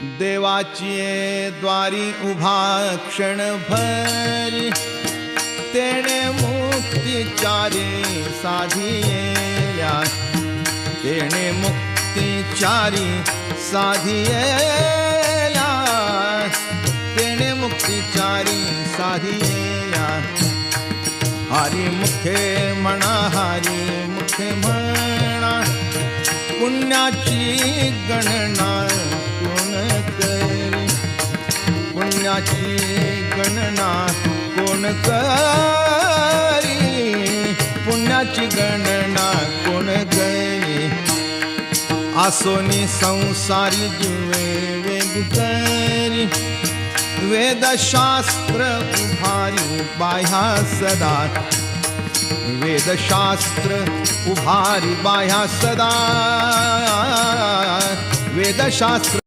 देवाची द्वारी उभा क्षण भरी, तेणे मुक्तिचारी साधिया, तेणे मुक्तिचारी साधिया, तेणे मुक्तिचारी साधिया. हरी मुखे म्हणा, हरी मुखे म्हणा, पुण्याची गणना कोण करी, पुण्याची गणना कोण करी, पुण्याची गणना कोण करी. आसोनी संसारी जीवे वेग करी, वेदशास्त्र उभारी बाह्या सदा, वेदशास्त्र उभारी बाह्या सदा, वेदशास्त्र